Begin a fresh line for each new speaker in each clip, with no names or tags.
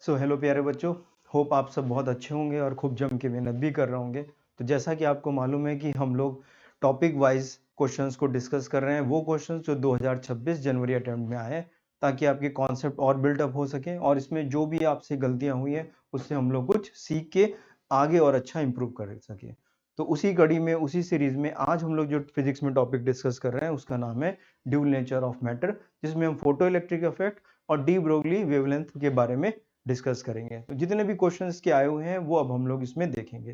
Hello प्यारे बच्चों। Hope आप सब बहुत अच्छे होंगे और खूब जम के मेहनत भी कर रहे होंगे। तो जैसा कि आपको मालूम है कि हम लोग टॉपिक वाइज क्वेश्चंस को डिस्कस कर रहे हैं, वो क्वेश्चंस जो 2026 जनवरी अटेम्प्ट में आए हैं, ताकि आपके कॉन्सेप्ट और बिल्डअप हो सके और इसमें जो भी आपसे गलतियां हुई हैं उससे हम लोग कुछ सीख के आगे और अच्छा इंप्रूव कर सके। तो उसी कड़ी में, उसी सीरीज में आज हम लोग जो फिजिक्स में टॉपिक डिस्कस कर रहे हैं उसका नाम है ड्यूल नेचर ऑफ मैटर, जिसमें हम फोटो इलेक्ट्रिक इफेक्ट और डी ब्रोगली वेवलेंथ के बारे में डिस्कस करेंगे। तो जितने भी क्वेश्चंस के आए हुए हैं वो अब हम लोग इसमें देखेंगे।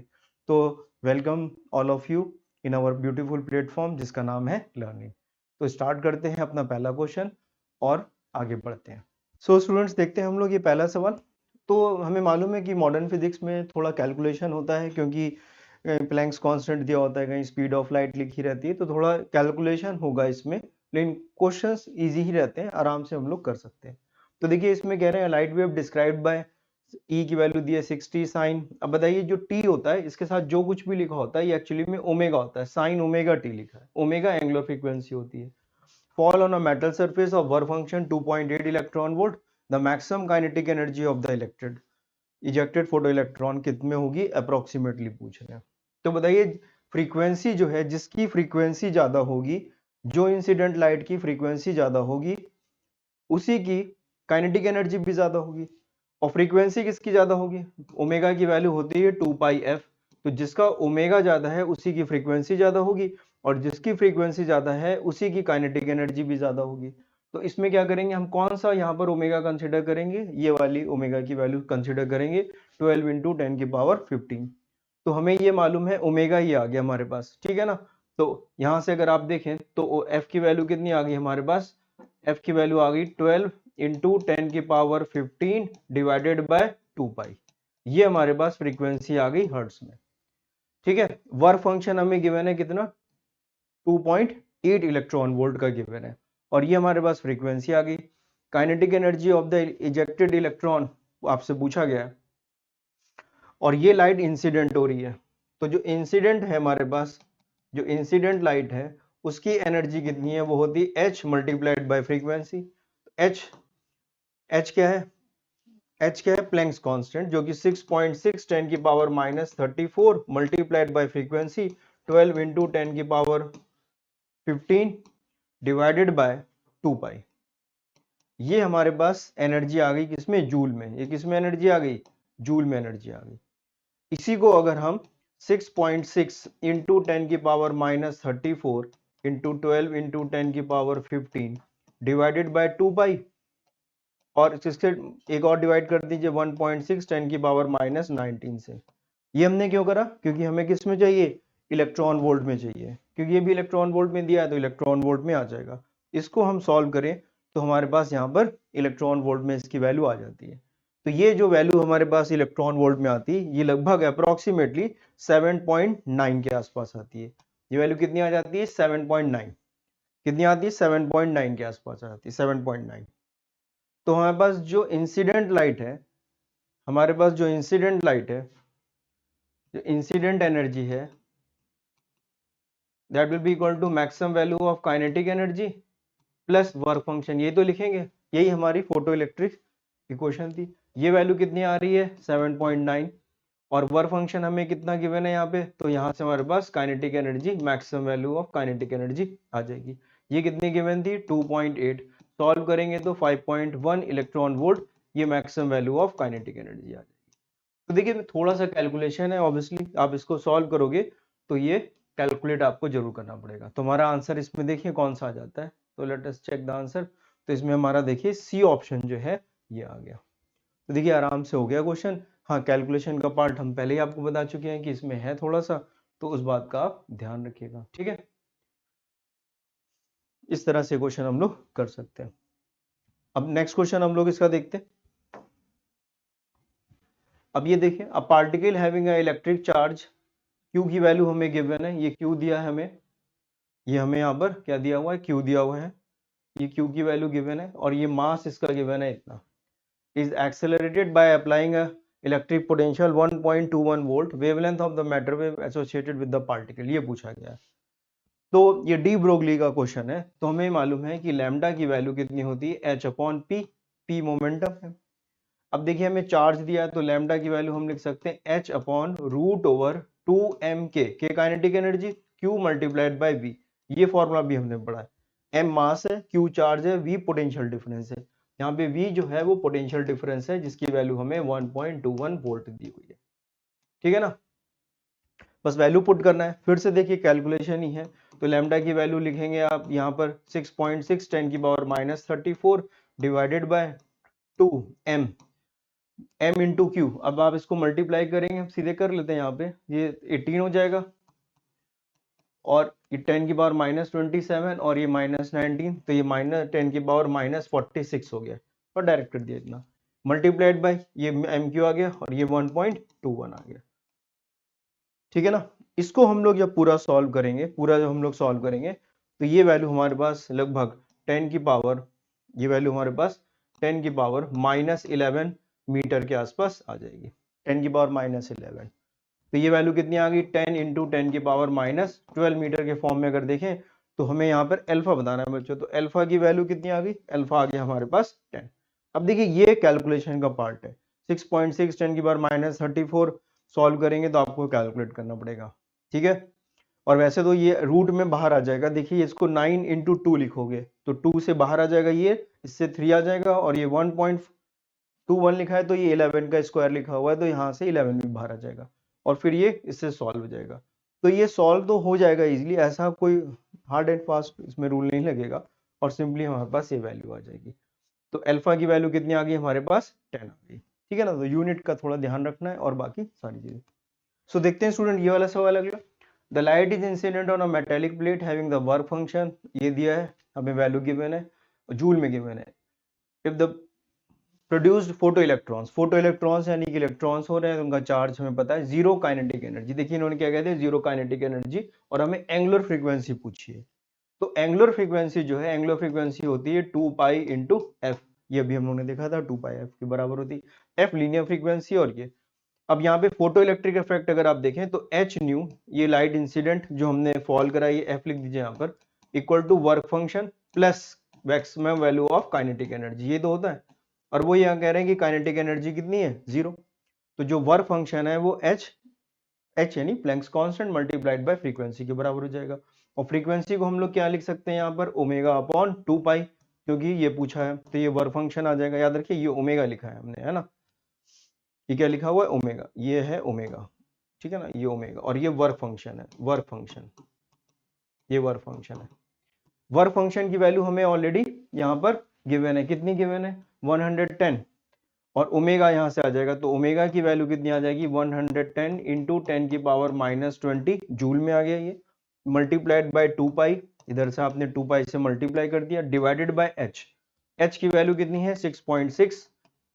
तो welcome all of you in our beautiful platform जिसका नाम है लर्निंग। तो स्टार्ट करते हैं अपना पहला क्वेश्चन और आगे बढ़ते हैं। स्टूडेंट्स, देखते हैं हम लोग ये पहला सवाल। तो हमें मालूम है कि मॉडर्न फिजिक्स में थोड़ा कैलकुलेशन होता है, क्योंकि प्लैंक्स कांस्टेंट दिया होता है, कहीं स्पीड ऑफ लाइट लिखी रहती है, तो थोड़ा कैलकुलेशन होगा इसमें, लेकिन क्वेश्चंस इजी ही रहते हैं, आराम से हम लोग कर सकते हैं। तो देखिए इसमें कह रहे हैं लाइट वेव डिस्क्राइब्ड बाय ई की वैल्यू दी है 60 साइन। अब बताइए जो टी होता है इसके साथ जो कुछ भी लिखा होता है ये एक्चुअली में ओमेगा होता है, साइन ओमेगा टी लिखा है, ओमेगा एंगुलर फ्रीक्वेंसी होती है। Fall on a metal surface of work function 2.8 electron volt, the maximum kinetic energy of the electrode ejected photoelectron कितने होगी अप्रोक्सीमेटली पूछ रहे हैं। तो बताइए फ्रीक्वेंसी जो है, जिसकी फ्रीक्वेंसी ज्यादा होगी, जो इंसिडेंट लाइट की फ्रीक्वेंसी ज्यादा होगी उसी की काइनेटिक एनर्जी भी ज्यादा होगी। और फ्रीक्वेंसी किसकी ज्यादा होगी? ओमेगा की वैल्यू होती है 2 पाई एफ। तो जिसका ओमेगा ज्यादा है उसी की फ्रीक्वेंसी ज्यादा होगी, और जिसकी फ्रीक्वेंसी ज्यादा है उसी की काइनेटिक एनर्जी भी ज्यादा होगी। तो इसमें क्या करेंगे हम, कौन सा यहाँ पर ओमेगा कंसिडर करेंगे? ये वाली ओमेगा की वैल्यू कंसिडर करेंगे, 12 इंटू 10 की पावर 15। तो हमें ये मालूम है ओमेगा ही आ गया हमारे पास, ठीक है ना। तो यहाँ से अगर आप देखें तो एफ की वैल्यू कितनी आ गई हमारे पास? एफ की वैल्यू आ गई 12 इंटू 10 की पावर 15 डिवाइडेड बाय 2 पाई। ये हमारे पास फ्रीक्वेंसी आ गई हर्ट्ज में, ठीक है। वर्क फंक्शन हमें गिवन है कितना? 2.8 इलेक्ट्रॉन वोल्ट का गिवन है, और ये हमारे पास फ्रीक्वेंसी आ गई। Kinetic energy of the ejected electron आपसे पूछा गया है, और ये लाइट इंसिडेंट हो रही है। तो जो इंसिडेंट है हमारे पास, जो इंसिडेंट लाइट है उसकी एनर्जी कितनी है? वो होती है h multiplied by frequency. h क्या है? h क्या है? प्लैंक्स कांस्टेंट, जो कि 6.6 10 की power -34 multiplied by frequency 12 into 10 की पावर 15 डिवाइडेड बाय 2 पाई। ये हमारे पास एनर्जी आ गई किसमें? जूल में। ये किसमें एनर्जी आ गई? जूल में एनर्जी आ गई। इसी को अगर हम 6.6 इंटू 10 की पावर -34 इंटू 12 इंटू 10 की पावर 15 डिवाइडेड बाय 2 पाई, और इससे एक और डिवाइड कर दीजिए 1.6 10 की पावर -19 से। ये हमने क्यों करा? क्योंकि हमें किस में चाहिए? इलेक्ट्रॉन वोल्ट में चाहिए, क्योंकि ये भी इलेक्ट्रॉन वोल्ट में दिया है तो इलेक्ट्रॉन वोल्ट में आ जाएगा। इसको हम सॉल्व करें तो हमारे पास यहाँ पर इलेक्ट्रॉन वोल्ट में इसकी वैल्यू आ जाती है। तो ये जो वैल्यू हमारे पास इलेक्ट्रॉन वोल्ट में आती है ये लगभग अप्रोक्सीमेटली 7.9 के आसपास आती है। ये वैल्यू कितनी आ जाती है? 7.9। कितनी आती है? 7.9 के आसपास आ जाती है, 7.9। तो हमारे पास जो इंसिडेंट लाइट है, हमारे पास जो इंसिडेंट लाइट है, जो इंसिडेंट एनर्जी है, that will be equal to maximum value of kinetic energy plus work function. ये तो लिखेंगे, यही हमारी फोटो इलेक्ट्रिक इक्वेशन थी। ये वैल्यू कितनी आ रही है? 7.9। और वर्क फंक्शन हमें कितना गिवन है यहाँ पे? तो यहाँ से हमारे पास kinetic energy, maximum value of kinetic energy आ जाएगी। ये कितनी गिवन थी? 2.8। सॉल्व करेंगे तो 5.1 इलेक्ट्रॉन वोल्ट, ये maximum value of kinetic energy आ जाएगी। तो देखिए थोड़ा सा कैलकुलेशन है, ऑब्वियसली आप इसको सॉल्व करोगे तो ये कैलकुलेट आपको जरूर करना पड़ेगा। तो हमारा आंसर इसमें देखिए कौन सा आ जाता है। तो let us check the answer. तो इसमें हमारा देखिए सी ऑप्शन जो है ये आ गया। तो देखिए आराम से हो गया क्वेश्चन। हाँ, कैलकुलेशन का पार्ट हम पहले ही आपको बता चुके हैं कि इसमें है थोड़ा सा, तो उस बात का आप ध्यान रखिएगा, ठीक है। इस तरह से क्वेश्चन हम लोग कर सकते हैं। अब नेक्स्ट क्वेश्चन हम लोग इसका देखते हैं। अब ये देखिए, a particle having a electric charge, Q की वैल्यू हमें गिवन है, ये Q दिया है हमें, ये हमें यहाँ पर क्या दिया हुआ है? Q दिया हुआ है, ये Q की वैल्यू गिवन है, और ये मास इसका गिवन है इतना। Is accelerated by applying a electric potential 1.21 volt, wavelength of the matter wave associated with the particle, ये पूछा गया है। तो ये डी ब्रोगली का क्वेश्चन है। तो हमें मालूम है कि लैम्डा की वैल्यू कितनी होती है? h upon P. P momentum है। अब देखिए हमें चार्ज दिया है तो लैम्डा की वैल्यू हम लिख सकते हैं h upon root over 2m के kinetic energy, q multiplied bye v। ये फॉर्मूला भी हमने पढ़ा है। m मास है, q चार्ज है, v पोटेंशियल डिफरेंस है। यहाँ पे v जो है वो पोटेंशियल डिफरेंस है जिसकी वैल्यू हमें 1.21 वोल्ट दी हुई है। ठीक है ना, बस वैल्यू पुट करना है। फिर से देखिए कैलकुलेशन ही है, तो लैम्डा की वैल्यू लिखेंगे आप यहाँ पर 6.6 10 की power minus 34 divided by 2 m m into Q. अब आप इसको मल्टीप्लाई करेंगे, हम सीधे कर लेते हैं, यहाँ पे ये 18 हो जाएगा और ये 10 की पावर माइनस 27 और ये माइनस 19, तो ये माइनस 10 की पावर माइनस 46 हो गया और डायरेक्ट कर दिया इतना, मल्टीप्लाइड बाय ये एम क्यू आ गया और ये 1.21 आ गया। ठीक है ना, इसको हम लोग जब पूरा सॉल्व करेंगे, पूरा जब हम लोग सॉल्व करेंगे तो ये वैल्यू हमारे पास लगभग 10 की पावर, ये वैल्यू हमारे पास 10 की पावर माइनस 11 मीटर के आसपास आ जाएगी। 10 की पावर माइनस 11, तो ये वैल्यू कितनी आ गई, 10 इंटू 10 की पावर माइनस 12 मीटर के फॉर्म में अगर देखें तो हमें यहाँ पर अल्फा बताना है बच्चों, तो अल्फा की वैल्यू कितनी आ गई, अल्फा आ गया हमारे पास 10। अब देखिए ये कैलकुलेशन का पार्ट है, 6.6 10 की पावर माइनस 34 सॉल्व करेंगे तो आपको कैलकुलेट करना पड़ेगा। ठीक है, और वैसे तो ये रूट में बाहर आ जाएगा, देखिए इसको 9 इंटू 2 लिखोगे तो 2 से बाहर आ जाएगा, ये इससे 3 आ जाएगा और ये 1.21 लिखा है तो ये 11 का स्क्वायर लिखा हुआ है तो यहाँ से 11 भी बाहर आ जाएगा और फिर ये इससे सॉल्व हो जाएगा। तो ये सॉल्व तो हो जाएगा इजीली, ऐसा कोई हार्ड एंड फास्ट इसमें रूल नहीं लगेगा और सिंपली हमारे पास ये वैल्यू आ जाएगी। तो अल्फा की वैल्यू कितनी आ गई हमारे पास, 10 आ गई। ठीक है ना, तो यूनिट का थोड़ा ध्यान रखना है और बाकी सारी चीजें। सो देखते हैं स्टूडेंट ये वाला सवाल अगला। The light is incident on a metallic plate having the work function, ये दिया है हमें, वैल्यू गिवन है, जूल में गिवन है। If the produced photo electrons यानी कि इलेक्ट्रॉन्स हो रहे हैं तो उनका चार्ज हमें पता है, जीरो काइनेटिक एनर्जी। देखिए इन्होंने क्या कहते हैं, जीरो काइनेटिक एनर्जी, और हमें एंगुलर फ्रीक्वेंसी पूछी है। तो एंगुलर फ्रीक्वेंसी जो है, एंगुलर फ्रीक्वेंसी होती है 2 पाई इंटू एफ, ये भी हम लोगों ने देखा था 2 पाई एफ के बराबर होती है, एफ लीनियर फ्रीक्वेंसी और ये। अब यहाँ पे फोटो इलेक्ट्रिक इफेक्ट अगर आप देखें तो एच न्यू, ये लाइट इंसिडेंट जो हमने फॉल कराई है, एफ लिख दीजिए यहाँ पर, equal to work function plus maximum value of kinetic energy, ये तो होता है। और वो यहाँ कह रहे हैं कि काइनेटिक एनर्जी कितनी है, 0। तो जो वर्क फंक्शन है वो एच यानी Planck's constant multiplied by frequency के बराबर हो जाएगा। और फ्रीक्वेंसी को हम लोग क्या लिख सकते हैं यहाँ पर, ओमेगा अपॉन 2 पाई, क्योंकि ये पूछा है तो ये वर्क फंक्शन आ जाएगा। याद रखिए ये ओमेगा लिखा है हमने, है ना, ये क्या लिखा हुआ है, ओमेगा, ये है ओमेगा। ठीक है ना, ये ओमेगा और ये वर्क फंक्शन है, वर्क फंक्शन, ये वर्क फंक्शन है। वर्क फंक्शन की वैल्यू हमें ऑलरेडी यहाँ पर गिवन है, कितनी गिवन है, 110, और ओमेगा यहाँ से आ जाएगा तो ओमेगा की वैल्यू कितनी आ जाएगी, 110 इंटू 10 की पावर माइनस 20 जूल में आ गया ये, मल्टीप्लाइड बाय 2 पाई, इधर से आपने 2 पाई से मल्टीप्लाई कर दिया, डिवाइडेड बाय एच। एच की वैल्यू कितनी है, 6.6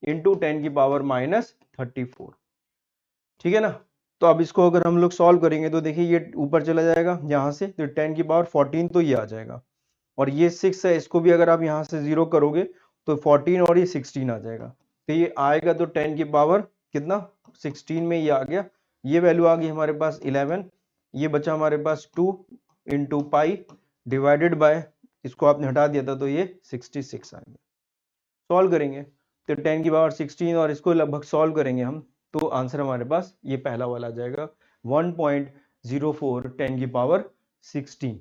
इंटू 10 की पावर माइनस 34। ठीक है ना, तो अब इसको अगर हम लोग सॉल्व करेंगे तो देखिए ये ऊपर चला जाएगा यहाँ से, तो 10 की पावर 14 तो ये आ जाएगा, और ये 6 है, इसको भी अगर आप यहाँ से 0 करोगे तो 14 और ये 16 आ जाएगा, तो ये आएगा तो 10 की पावर कितना, 16 में ये आ गया, ये वैल्यू आ गई हमारे पास 11, ये बचा हमारे पास 2 इंटू पाई डिवाइडेड बाय, इसको आपने हटा दिया था तो ये 66 आ गया। सॉल्व करेंगे तो 10 की पावर 16 और इसको लगभग सॉल्व करेंगे हम, तो आंसर हमारे पास ये पहला वाला आ जाएगा 1.04 10 की पावर 16।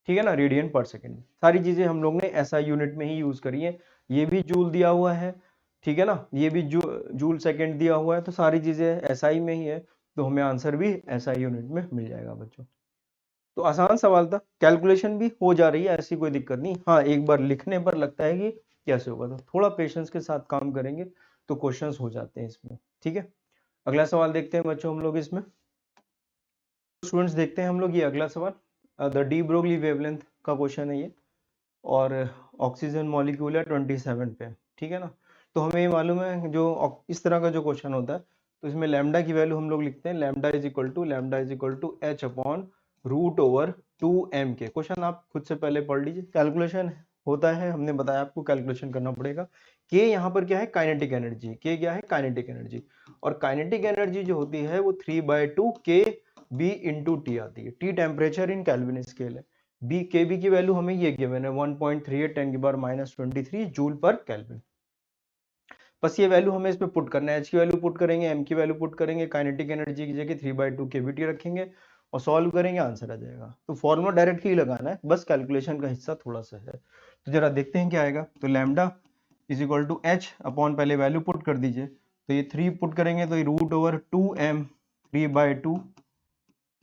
ठीक है ना, रेडियन पर सेकेंड। सारी चीजें हम लोग ने ऐसा यूनिट में ही यूज करी है, ये भी जूल दिया हुआ है, ठीक है ना, ये भी जूल सेकेंड दिया हुआ है, तो सारी चीजें एसआई में ही है, तो हमें आंसर भी एसआई यूनिट में मिल जाएगा बच्चों। तो आसान सवाल था, कैलकुलेशन भी हो जा रही है, ऐसी कोई दिक्कत नहीं। हाँ, एक बार लिखने पर लगता है कि कैसे होगा, तो थोड़ा पेशेंस के साथ काम करेंगे तो क्वेश्चंस हो जाते हैं इसमें। ठीक है, अगला सवाल देखते हैं बच्चों हम लोग इसमें। स्टूडेंट्स देखते हैं हम लोग ये अगला सवाल, द डी ब्रोगली वेवलेंथ का क्वेश्चन है ये, और ऑक्सीजन मॉलिक्यूल है 27 पे। ठीक है ना, तो हमें ये मालूम है जो इस तरह का जो क्वेश्चन होता है तो इसमें लैम्डा की वैल्यू हम लोग लिखते हैं, lambda is equal to H upon root over 2m के। क्वेश्चन आप खुद से पहले पढ़ लीजिए, कैलकुलेशन होता है, हमने बताया आपको कैलकुलेशन करना पड़ेगा। के यहाँ पर क्या है, काइनेटिक एनर्जी, के क्या है, काइनेटिक एनर्जी, और काइनेटिक एनर्जी जो होती है वो 3/2 के बी इंटू टी आती है। T temperature in kelvin scale है, बी के बी की वैल्यू हमें ये गिवन है 1.38 10 की पावर माइनस 23 जूल पर केल्विन। बस ये वैल्यू हमें इसमें पुट करना है, एच की वैल्यू पुट करेंगे, एम की वैल्यू पुट करेंगे, काइनेटिक एनर्जी की जगह 3/2 केवीटी रखेंगे और सॉल्व करेंगे, आंसर आ जाएगा। तो फॉर्मूला डायरेक्ट ही लगाना है, बस कैलकुलेशन का हिस्सा थोड़ा सा है। तो जरा देखते हैं क्या आएगा। तो lambda is equal to H upon, पहले वैल्यू पुट कर दीजिए, तो ये 3 पुट करेंगे तो ये √2m 3/2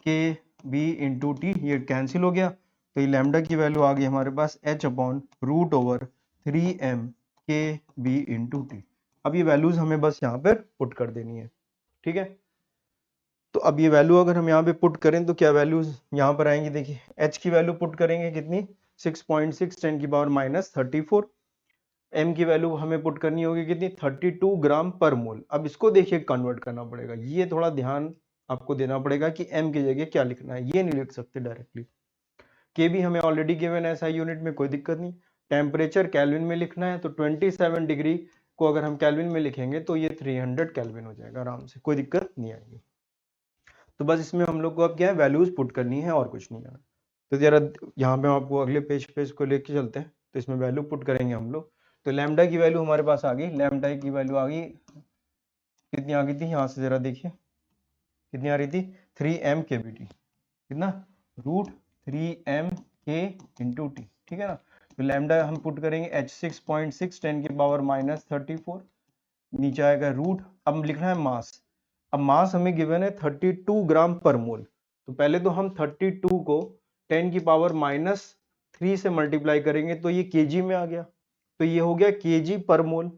के बी इंटू टी, ये कैंसिल हो गया। तो ये लैम्डा की वैल्यू आ गई हमारे पास h अपॉन √3m के बी इंटू टी। अब ये वैल्यूज हमें बस यहाँ पर पुट कर देनी है, ठीक है। तो अब ये वैल्यू अगर हम यहाँ पे पुट करें तो क्या वैल्यूज यहाँ पर आएंगी, देखिए h की वैल्यू पुट करेंगे कितनी, 6.6 10 की पावर -34। m की वैल्यू हमें पुट करनी होगी कितनी, 32 ग्राम पर मोल। अब इसको देखिए कन्वर्ट करना पड़ेगा, ये थोड़ा ध्यान आपको देना पड़ेगा कि m की जगह क्या लिखना है, ये नहीं लिख सकते डायरेक्टली। के भी हमें ऑलरेडी गिवन है ऐसा यूनिट में, कोई दिक्कत नहीं। टेम्परेचर केल्विन में लिखना है, तो 27 डिग्री को अगर हम केल्विन में लिखेंगे तो ये 300 केल्विन हो जाएगा आराम से, कोई दिक्कत नहीं आएगी। तो बस इसमें हम लोग को अब क्या है, वैल्यूज पुट करनी है और कुछ नहीं है। तो जरा यहाँ पे हम आपको अगले पेज को लेके चलते हैं, तो इसमें वैल्यू पुट करेंगे हम लोग। तो लैम्डा की वैल्यू हमारे पास आ गई, लैम्डा की वैल्यू आ गई, कितनी आ गई थी, यहाँ से जरा देखिए कितनी आ रही थी, 3m के बी टी, कितना, √3m के इंटू टी, ठीक है ना। तो लैम्डा हम पुट करेंगे h 6.6 10 की पावर -34, नीचे आएगा रूट, अब लिखना है मास। अब मास हमें गिवन है 32 ग्राम पर मोल, तो पहले तो हम 32 को 10 की पावर -3 से मल्टीप्लाई करेंगे तो ये केजी में आ गया, तो ये हो गया केजी पर मोल।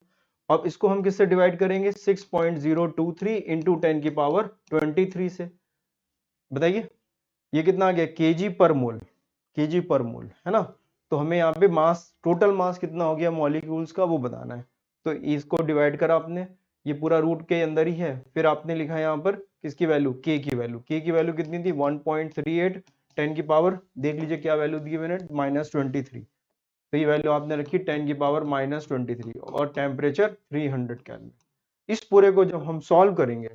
अब इसको हम किससे डिवाइड करेंगे, 6.023 इंटू 10 की पावर 23 से, बताइए ये कितना आ गया, केजी पर मोल, केजी पर मोल, है ना। तो हमें यहाँ पे मास, टोटल मास कितना हो गया मॉलिक्यूल्स का वो बताना है। तो इसको डिवाइड करा आपने, ये पूरा रूट के अंदर ही है, फिर आपने लिखा यहाँ पर किसकी वैल्यू, के की वैल्यू, के की वैल्यू कितनी थी 1.38 10 की पावर, देख लीजिए क्या वैल्यू दी मैंने, -23। तो ये वैल्यू आपने रखी 10 की पावर -23 और टेम्परेचर 300 केल्विन। इस पूरे को जब हम सॉल्व करेंगे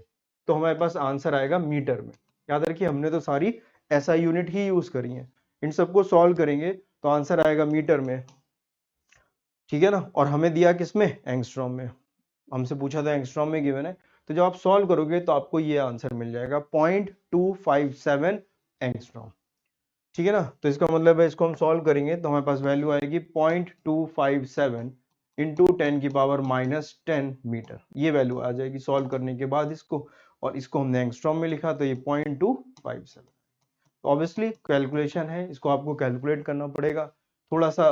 तो हमारे पास आंसर आएगा मीटर में। याद रखिए हमने तो सारी ऐसा यूनिट ही यूज करी है, इन सबको सॉल्व करेंगे तो आंसर आएगा मीटर में, ठीक है ना। और हमें दिया किसमें, एंगस्ट्रॉम में, हमसे पूछा था एंगस्ट्रॉम में गिवन है। तो जब आप सॉल्व करोगे तो आपको ये आंसर मिल जाएगा 0.257 एंगस्ट्रॉम, ठीक है ना। तो इसका मतलब है इसको हम सॉल्व करेंगे तो हमारे पास वैल्यू आएगी 0.257 इंटू 10 की पावर -10 मीटर, ये वैल्यू आ जाएगी सॉल्व करने के बाद इसको, और इसको हमने एंगस्ट्रॉम में लिखा तो ये 0.257। तो ऑब्वियसली कैलकुलेशन है, इसको आपको कैलकुलेट करना पड़ेगा, थोड़ा सा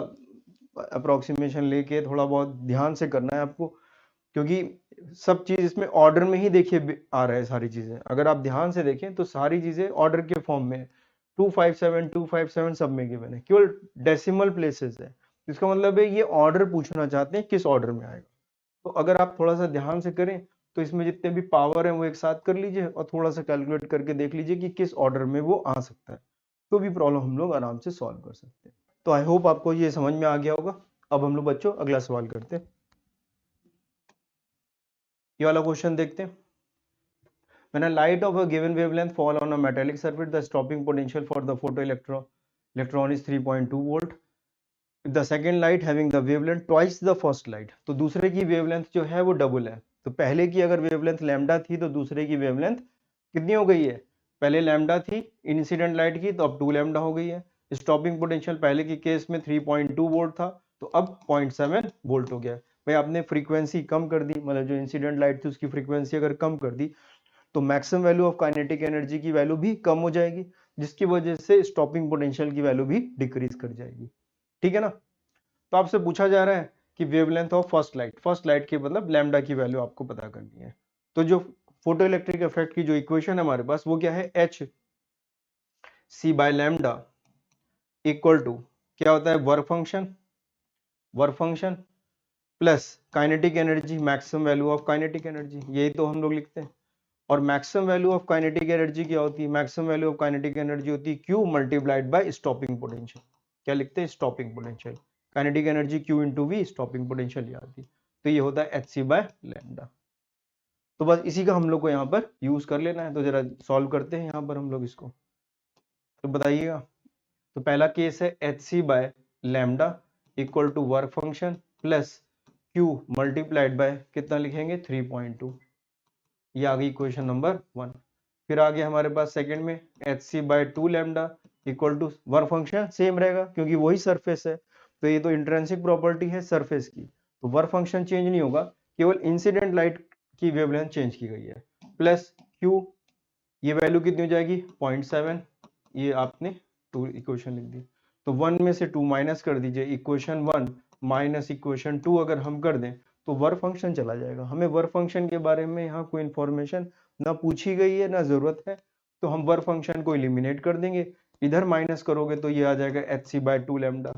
अप्रोक्सीमेशन लेके थोड़ा बहुत ध्यान से करना है आपको, क्योंकि सब चीज इसमें ऑर्डर में ही देखिए आ रहा है सारी चीजें, अगर आप ध्यान से देखें तो सारी चीजें ऑर्डर के फॉर्म में 257 सब में गिवन है, केवल डेसिमल प्लेसेस है। इसका मतलब है ये ऑर्डर पूछना चाहते हैं किस ऑर्डर में आएगा। तो अगर आप थोड़ा सा ध्यान से करें तो इसमें जितने भी पावर है वो एक साथ कर लीजिए और थोड़ा सा कैलकुलेट करके देख लीजिए कि किस ऑर्डर में वो आ सकता है, तो भी प्रॉब्लम हम लोग आराम से सॉल्व कर सकते हैं। तो आई होप आपको ये समझ में आ गया होगा। अब हम लोग बच्चों अगला सवाल करते हैं, ये वाला क्वेश्चन देखते हैं। When a light of a given wavelength fall on a metallic surface, the stopping potential for the photoelectron is 3.2 volt. If the second light having the wavelength twice the first light, तो दूसरे की wavelength जो है वो double है। तो पहले की अगर wavelength लैम्डा थी तो दूसरे की wavelength कितनी हो गई है, पहले लैम्डा थी इंसिडेंट लाइट की तो अब 2 लैम्डा हो गई है। स्टॉपिंग पोटेंशियल पहले के केस में 3.2 वोल्ट था तो अब 0.7 वोल्ट हो गया। भाई आपने फ्रीक्वेंसी कम कर दी, मतलब जो इंसिडेंट लाइट थी उसकी फ्रीक्वेंसी अगर कम कर दी तो maximum value of kinetic energy की वैल्यू भी कम हो जाएगी, जिसकी वजह से स्टॉपिंग पोटेंशियल की वैल्यू भी डिक्रीज कर जाएगी, ठीक है ना। तो आपसे पूछा जा रहा है कि वेवलेंथ ऑफ फर्स्ट लाइट के मतलब लैम्डा की वैल्यू आपको पता करनी है। तो जो फोटो इलेक्ट्रिक इफेक्ट की जो इक्वेशन है हमारे पास वो क्या है, H C by lambda equal to क्या होता है, work function plus kinetic energy, maximum value of kinetic energy, यही तो हम लोग लिखते हैं। और maximum value of kinetic energy क्या होती है, maximum value of kinetic energy होती है Q multiplied by stopping potential, क्या लिखते हैं, stopping potential. Kinetic energy Q into V, stopping potential याद थी, तो ये होता है एच सी बाय लैम्डा। तो बस इसी का हम लोग को यहाँ पर यूज कर लेना है। तो जरा सॉल्व करते हैं यहाँ पर हम लोग इसको, तो बताइएगा। तो पहला केस है H C by lambda equal to work function plus Q multiplied by कितना लिखेंगे 3.2, ये आ गई इक्वेशन नंबर 1। फिर आगे हमारे पास सेकंड में H C by 2 lambda equal to work function same रहेगा क्योंकि वही सरफेस है, तो ये तो इंट्रिंसिक प्रॉपर्टी है सरफेस की, तो वर्क फंक्शन चेंज नहीं होगा, केवल इंसिडेंट लाइट की वेवलेंथ चेंज की गई है। प्लस Q, ये वैल्यू कितनी हो जाएगी 0.7, ये आपने 2 इक्वेशन लिख दी, तो 1 में से 2 माइनस कर दीजिए, इक्वेशन 1 माइनस इक्वेशन 2 अगर हम कर दें तो वर्क फंक्शन चला जाएगा। हमें वर्क फंक्शन के बारे में यहाँ कोई इंफॉर्मेशन ना पूछी गई है ना जरूरत है, तो हम वर्क फंक्शन को एलिमिनेट कर देंगे। इधर माइनस करोगे तो ये आ जाएगा एच सी बाय 2 लैम्डा,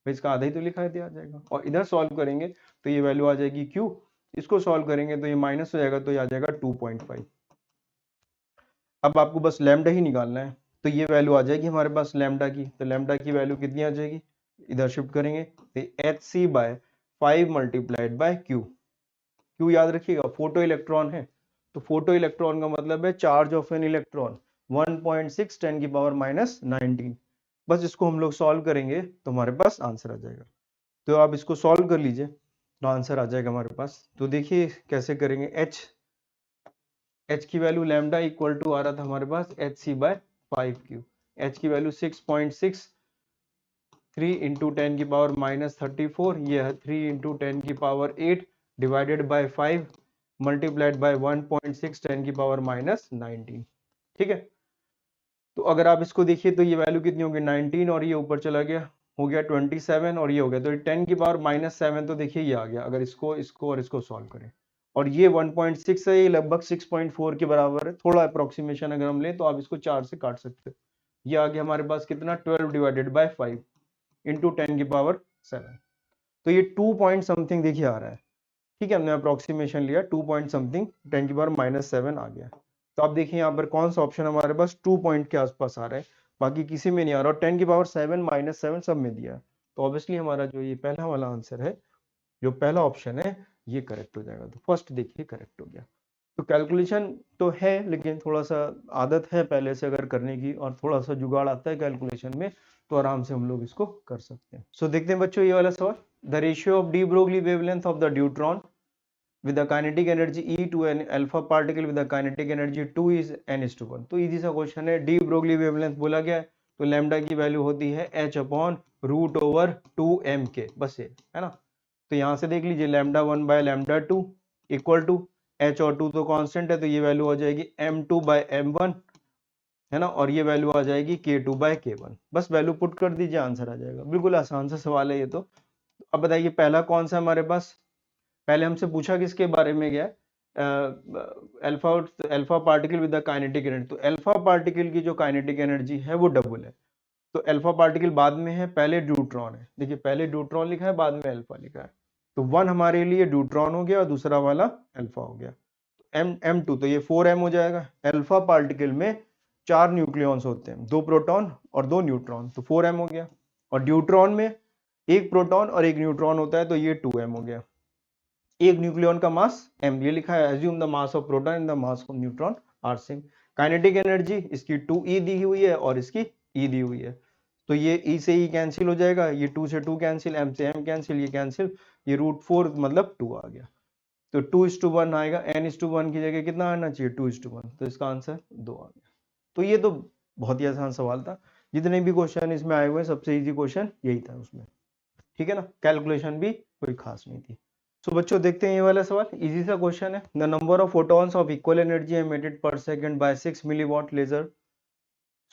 इसका आधा ही तो लिखा है, आ जाएगा, और इधर सॉल्व करेंगे तो ये वैल्यू आ जाएगी Q, इसको सॉल्व करेंगे तो ये माइनस हो जाएगा, तो ये आ जाएगा 2.5। अब आपको बस लैम्डा ही निकालना है, तो ये वैल्यू आ जाएगी हमारे पास लैम्डा की, तो लैम्डा की वैल्यू कितनी आ जाएगी, इधर शिफ्ट करेंगे तो H C by 5 multiplied by Q। Q याद रखिएगा फोटो इलेक्ट्रॉन है, तो फोटो इलेक्ट्रॉन का मतलब है चार्ज ऑफ एन इलेक्ट्रॉन 1.6 10 की पावर माइनस 19। बस इसको हम लोग सॉल्व करेंगे तो हमारे पास आंसर आ जाएगा, तो आप इसको सॉल्व कर लीजिए तो आंसर आ जाएगा हमारे पास। तो देखिए कैसे करेंगे, H की वैल्यू लैम्डा इक्वल टू आ रहा था हमारे पास H C by 5Q, H की वैल्यू 6.63 इंटू 10 की पावर माइनस 34, ये है 3 इंटू 10 की power 8 divided by 5 multiplied bye 1.6 10 की पावर माइनस 19। ठीक है, तो अगर आप इसको देखिए तो ये वैल्यू कितनी होगी 19, और ये ऊपर चला गया हो गया 27, और ये हो गया तो 10 की पावर माइनस 7, तो देखिए ये आ गया। अगर इसको इसको और इसको सॉल्व करें, और ये 1.6 है, ये लगभग 6.4 के बराबर है, थोड़ा अप्रोक्सीमेशन अगर हम लें तो आप इसको 4 से काट सकते हो। ये आ गया हमारे पास कितना 12 डिवाइडेड बाय 5 इंटू 10 की पावर 7, तो ये 2 पॉइंट समथिंग देखिए आ रहा है। ठीक है, हमने अप्रोक्सीमेशन लिया 2 पॉइंट समथिंग 10 की पावर माइनस 7 आ गया। तो आप देखिए यहाँ पर कौन सा ऑप्शन हमारे पास 2 पॉइंट के आसपास आ रहा है, बाकी किसी में नहीं आ रहा, और 10 की पावर 7 माइनस 7 सब में दिया है, तो ऑब्वियसली हमारा जो ये पहला वाला आंसर है, जो पहला ऑप्शन है, ये करेक्ट हो जाएगा। तो फर्स्ट देखिए करेक्ट हो गया। तो कैलकुलेशन तो है, लेकिन थोड़ा सा आदत है पहले से अगर करने की, और थोड़ा सा जुगाड़ आता है कैलकुलेशन में, तो आराम से हम लोग इसको कर सकते हैं। सो देखते हैं बच्चों ये वाला सवाल, the ratio of de Broglie wavelength of the deuteron with the kinetic energy E to an alpha particle with the kinetic energy 2 is n:1। तो इजी सा क्वेश्चन है, डी ब्रोगली वेवलेंथ बोला गया है, तो लैम्डा की वैल्यू होती है h upon root over 2m के, बस ये है ना। तो यहाँ से देख लीजिए lambda 1 by lambda 2 equal to h और 2 तो कांस्टेंट है, तो ये वैल्यू आ जाएगी m2 बाय m1 है ना, और ये वैल्यू आ जाएगी k2 बाय k1। बस वैल्यू पुट कर दीजिए, आंसर आ जाएगा। बिल्कुल आसान सा सवाल है ये तो। अब बताइए पहला कौन सा हमारे पास, पहले हमसे पूछा किसके बारे में गया, alpha particle with the kinetic energy, तो अल्फा पार्टिकल की जो काइनेटिक एनर्जी है वो डबल है, तो अल्फा पार्टिकल बाद में है, पहले ड्यूट्रॉन है, देखिए पहले ड्यूट्रॉन लिखा है बाद में अल्फा लिखा है, तो 1 हमारे लिए ड्यूट्रॉन हो गया और दूसरा वाला अल्फा हो गया, m2 तो ये 4m हो जाएगा। अल्फा पार्टिकल में 4 न्यूक्लियॉन्स होते हैं, 2 प्रोटॉन और 2 न्यूट्रॉन, तो 4m हो गया, और ड्यूट्रॉन में 1 प्रोटॉन और 1 न्यूट्रॉन होता है, तो ये 2m हो गया। एक न्यूक्लियॉन का मास m, ये लिखा है assume the mass of proton and the mass of neutron are same. Kinetic energy इसकी 2e दी हुई है और इसकी e दी हुई है, तो ये e से e कैंसिल हो जाएगा, ये 2 से 2 कैंसिल, m से m कैंसिल, ये कैंसिल, ये √4 मतलब 2 आ गया, तो 2:1 आएगा, n:1 की जगह कितना आना चाहिए 2:1, तो इसका आंसर 2 आ गया। तो ये तो बहुत ही आसान सवाल था, जितने भी क्वेश्चन इसमें आए हुए सबसे इजी क्वेश्चन यही था उसमें। ठीक है ना, कैलकुलेशन भी कोई खास नहीं थी। तो बच्चों देखते हैं ये वाला सवाल, इजी सा क्वेश्चन है। The number of photons of equal energy emitted per second by 6 milliwatt laser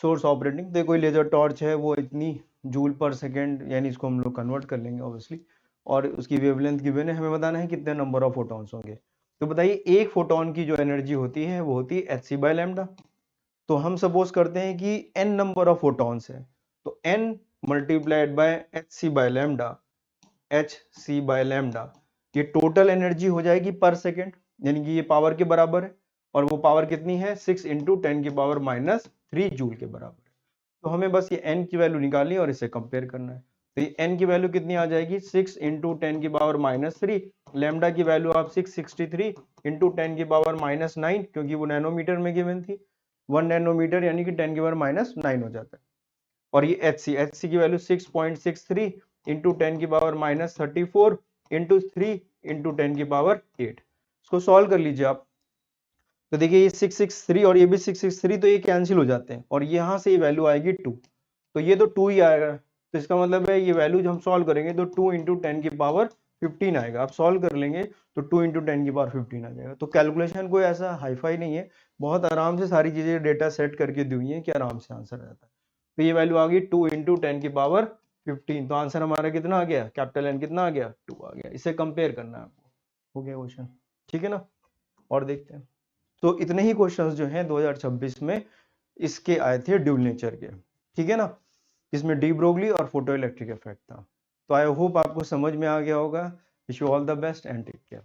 source operating, तो कोई लेजर टॉर्च है वो इतनी जूल पर सेकंड, यानी इसको हम लोग कन्वर्ट कर लेंगे ऑब्वियसली, और उसकी वेवलेंथ गिवन है, हमें बताना है कितने नंबर ऑफ फोटॉन्स होंगे। तो बताइए एक फोटोन की जो एनर्जी होती है वो होती है hc बाय लैम्डा, तो हम सपोज करते हैं कि n नंबर ऑफ फोटॉन्स है, तो n multiplied by hc by lambda, hc by lambda, ये टोटल एनर्जी हो जाएगी पर सेकेंड, यानी कि ये पावर के बराबर है, और वो पावर कितनी है 6 इंटू 10 की पावर माइनस 3 जूल के बराबर है। तो हमें बस ये n की वैल्यू निकालनी है और इसे कंपेयर करना है, तो ये n की वैल्यू कितनी आ जाएगी 6 इंटू 10 की पावर माइनस 3, लैम्डा की वैल्यू आप 663 इंटू 10 की पावर माइनस 9, क्योंकि वो नैनोमीटर में गिवन थी, 1 नैनोमीटर यानी कि 10 की पावर माइनस 9 हो जाता है, और ये hc की वैल्यू 6.63 इंटू 10 की पावर माइनस 34 इंटू 3 इंटू 10 की पावर 8। इसको सॉल्व कर लीजिए आप। तो देखिए ये 663 और ये भी 663, तो ये कैंसिल हो जाते हैं और यहाँ से ये वैल्यू आएगी 2, तो ये तो 2 ही आएगा। तो इसका मतलब है ये वैल्यू जो हम सॉल्व करेंगे तो 2 इंटू 10 की पावर 15 आएगा। आप सॉल्व कर लेंगे तो 2 इंटू 10 की पावर 15 आ जाएगा। तो कैलकुलेशन कोई ऐसा हाईफाई नहीं है, बहुत आराम से सारी चीजें डेटा सेट करके दी हुई है कि आराम से आंसर आता है। तो ये वैल्यू आ गई 2 इंटू 10 की पावर 15। तो आंसर हमारा कितना आ गया, कैपिटल एन कितना आ गया, 2 आ गया। इसे कंपेयर करना है आपको। हो गया क्वेश्चन, ठीक है ना। और देखते हैं। तो इतने ही क्वेश्चंस जो हैं 2026 में इसके आए थे ड्यूल नेचर के, ठीक है ना। इसमें डी ब्रोगली और फोटो इलेक्ट्रिक इफेक्ट था। तो आई होप आपको समझ में आ गया होगा। Wish you all the best and take care.